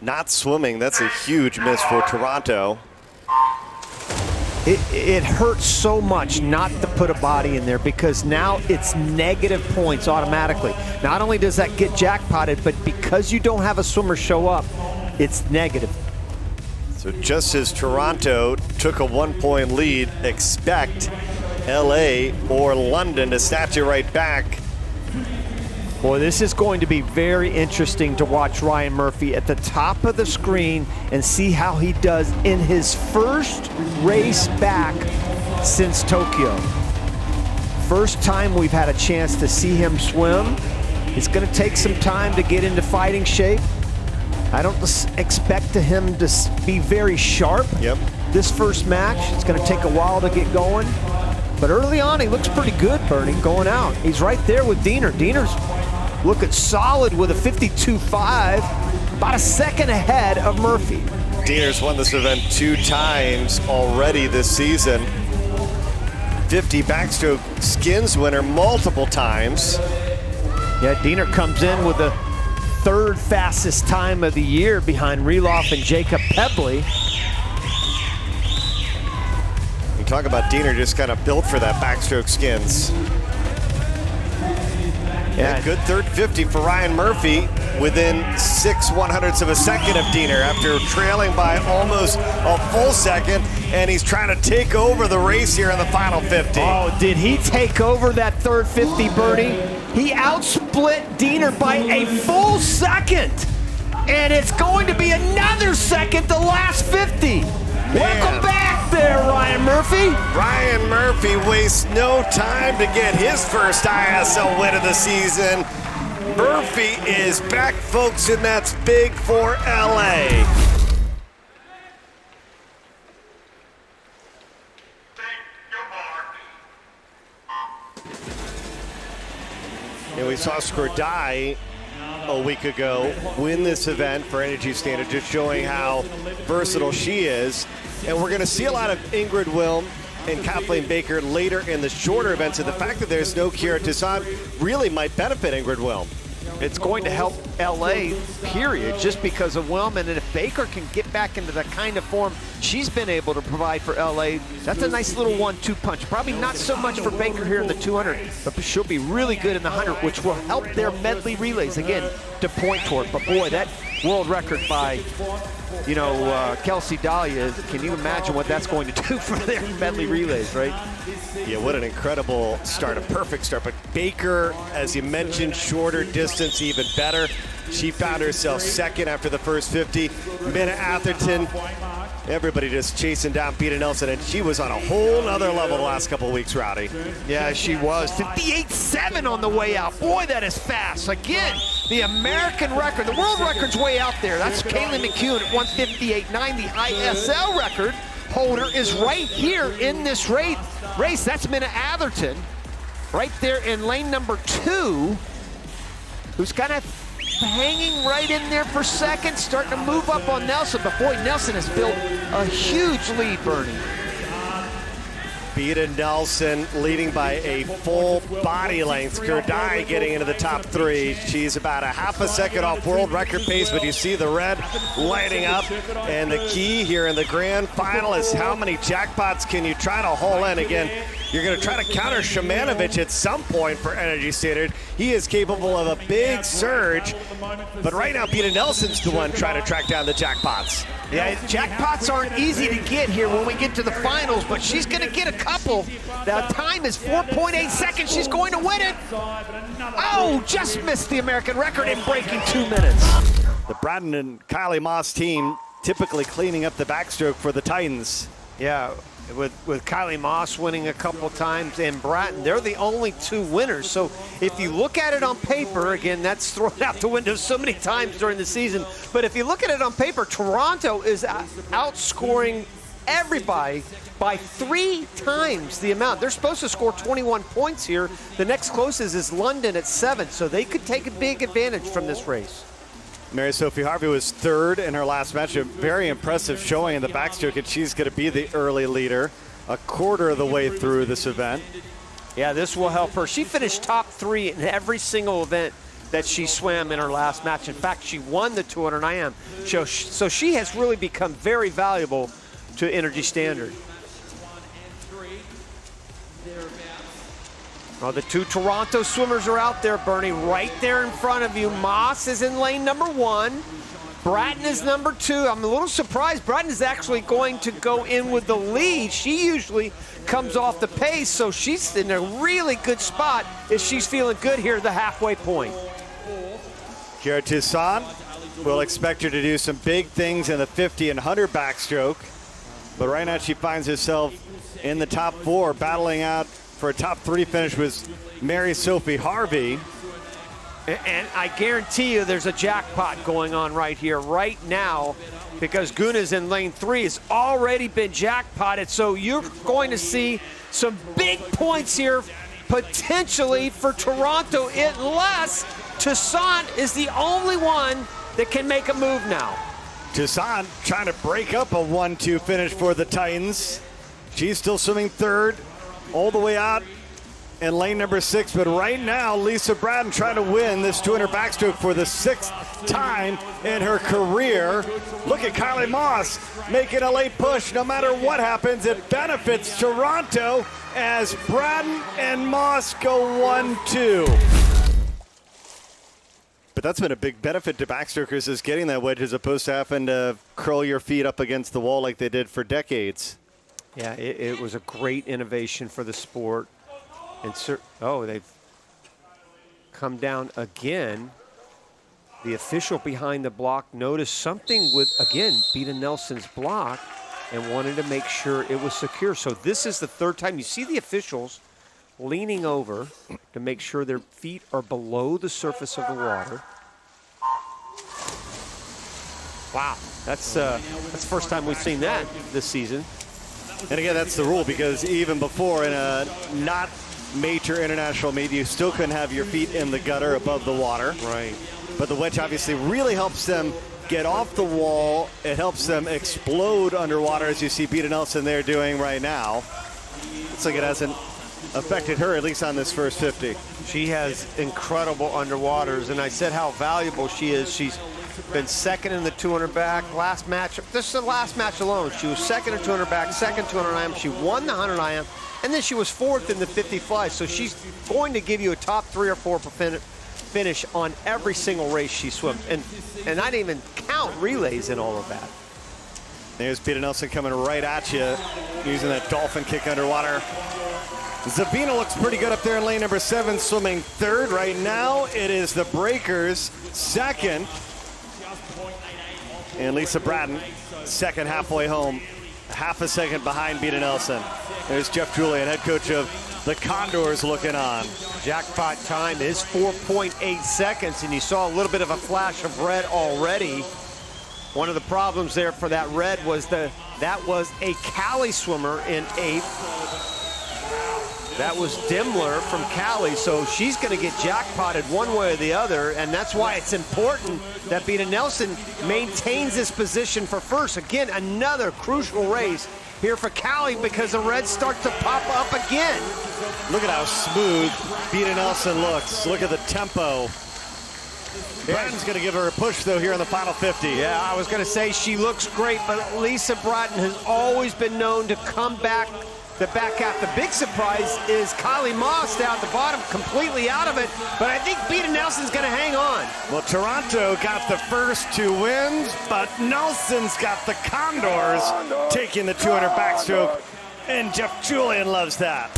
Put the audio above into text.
not swimming. That's a huge miss for Toronto. It hurts so much not to put a body in there because now it's negative points automatically. Not only does that get jackpotted, but because you don't have a swimmer show up, it's negative. So just as Toronto took a 1-point lead, expect LA or London to snatch it right back. Boy, this is going to be very interesting to watch Ryan Murphy at the top of the screen and see how he does in his first race back since Tokyo. First time we've had a chance to see him swim. It's going to take some time to get into fighting shape. I don't expect him to be very sharp this first match. It's going to take a while to get going. But early on, he looks pretty good, Bernie, going out. He's right there with Diener. Diener's looking solid with a 52.5, about a second ahead of Murphy. Diener's won this event 2 times already this season. 50 backstroke skins winner multiple times. Yeah, Diener comes in with the 3rd fastest time of the year behind Reloff and Jacob Pebley. You talk about Diener just kind of built for that backstroke skins. Yeah, good third 50 for Ryan Murphy within 6/100ths of a second of Diener after trailing by almost a full second, and he's trying to take over the race here in the final 50. Oh, did he take over that third 50, Bernie? He outsplit Diener by a full second, and it's going to be another second the last 50. Welcome back there, Ryan Murphy. Ryan Murphy wastes no time to get his first ISL win of the season. Murphy is back, folks, and that's big for LA. And we saw Skrdai a week ago win this event for Energy Standard, just showing how versatile she is. And we're going to see a lot of Ingrid Wilm and Kathleen Baker later in the shorter events, and the fact that there's no Kiera Toussaint really might benefit Ingrid Wilm. It's going to help LA, period, just because of Wilman. And if Baker can get back into the kind of form she's been able to provide for LA, that's a nice little 1-2 punch. Probably not so much for Baker here in the 200, but she'll be really good in the 100, which will help their medley relays, again, to point toward. But boy, that world record by, Kelsey Dahlia, can you imagine what that's going to do for their medley relays, right? Yeah, what an incredible start, a perfect start. But Baker, as you mentioned, shorter distance, even better. She found herself second after the first 50. Minna Atherton, everybody just chasing down Beata Nelson, and she was on a whole nother level the last couple of weeks, Rowdy. Yeah, she was. 58.7 on the way out. Boy, that is fast. Again, the American record, the world record's way out there. That's Kaylee McCune at 158.9. The ISL record holder is right here in this race. That's Minna Atherton, right there in lane number 2, who's kind of hanging right in there for second, starting to move up on Nelson. But boy, Nelson has built a huge lead, Bernie. Beata Nelson leading by a full body length. Skrdai getting into the top 3. She's about a half a second off world record pace, but you see the red lighting up. And the key here in the grand final is how many jackpots can you try to haul in. Again, you're going to try to counter Shimanovic at some point for Energy Standard. He is capable of a big surge, but right now Beata Nelson's the one trying to track down the jackpots. Yeah, jackpots aren't easy to get here when we get to the finals, but she's going to get a couple. The time is 4.8 seconds. She's going to win it. Oh, just missed the American record in breaking 2 minutes. The Bratton and Kylie Masse team typically cleaning up the backstroke for the Titans. Yeah, with Kylie Masse winning a couple times and Bratton, they're the only 2 winners. So if you look at it on paper, again, that's thrown out the window so many times during the season, but if you look at it on paper, Toronto is outscoring everybody by 3 times the amount. They're supposed to score 21 points here. The next closest is London at 7, so they could take a big advantage from this race. Mary Sophie Harvey was 3rd in her last match. A very impressive showing in the backstroke, and she's going to be the early leader a quarter of the way through this event. Yeah, this will help her. She finished top 3 in every single event that she swam in her last match. In fact, she won the 200 IM. So she has really become very valuable to Energy Standard. Well, the two Toronto swimmers are out there, Bernie, right there in front of you. Masse is in lane number 1. Bratton is number 2. I'm a little surprised Bratton is actually going to go in with the lead. She usually comes off the pace, so she's in a really good spot if she's feeling good here at the halfway point. Kiara Toussaint, we'll expect her to do some big things in the 50 and 100 backstroke. But right now she finds herself in the top 4, battling out for a top 3 finish with Mary Sophie Harvey. And I guarantee you there's a jackpot going on right here, right now, because Guna's in lane 3 has already been jackpotted. So you're going to see some big points here, potentially for Toronto, unless Toussaint is the only one that can make a move now. Toussaint trying to break up a 1-2 finish for the Titans. She's still swimming 3rd, all the way out in lane number 6, but right now Lisa Bratton trying to win this 200 backstroke for the 6th time in her career. Look at Kylie Masse making a late push. No matter what happens, it benefits Toronto as Bratton and Masse go 1-2. But that's been a big benefit to backstrokers, is getting that wedge as opposed to having to curl your feet up against the wall like they did for decades. Yeah, it was a great innovation for the sport. And they've come down again. The official behind the block noticed something with, again, Beata Nelson's block and wanted to make sure it was secure. So this is the 3rd time. You see the officials leaning over to make sure their feet are below the surface of the water. Wow, that's the first time we've seen that this season. And again, that's the rule, because even before in a not major international meet, you still couldn't have your feet in the gutter above the water. Right. But the wedge obviously really helps them get off the wall. It helps them explode underwater, as you see Beata Nelson there doing right now. Looks like it hasn't affected her, at least on this first 50. She has incredible underwaters, and I said how valuable she is. She's been 2nd in the 200 back. Last match, this is the last match alone. She was 2nd in 200 back, 2nd 200 IM. She won the 100 IM, and then she was 4th in the 50 fly. So she's going to give you a top 3 or 4 finish on every single race she swims. And I didn't even count relays in all of that. There's Beata Nelson coming right at you, using that dolphin kick underwater. Zabina looks pretty good up there in lane number 7, swimming 3rd. Right now, it is the breakers 2nd. And Lisa Bratton, 2nd halfway home, half a second behind Beata Nelson. There's Jeff Julian, head coach of the Condors, looking on. Jackpot time is 4.8 seconds, and you saw a little bit of a flash of red already. One of the problems there for that red was that was a Cali swimmer in 8th. That was Dimmler from Cali, so she's going to get jackpotted one way or the other, and that's why it's important that Beata Nelson maintains this position for 1st. Again, another crucial race here for Cali, because the reds start to pop up again. Look at how smooth Beata Nelson looks. Look at the tempo. Bratton's going to give her a push, though, here in the final 50. Yeah, I was going to say she looks great, but Lisa Bratton has always been known to come back the back half. The big surprise is Kylie Masse down at the bottom, completely out of it, but I think Beata Nelson's going to hang on. Well, Toronto got the first 2 wins, but Nelson's got the Condors taking the 200 backstroke, and Jeff Julian loves that.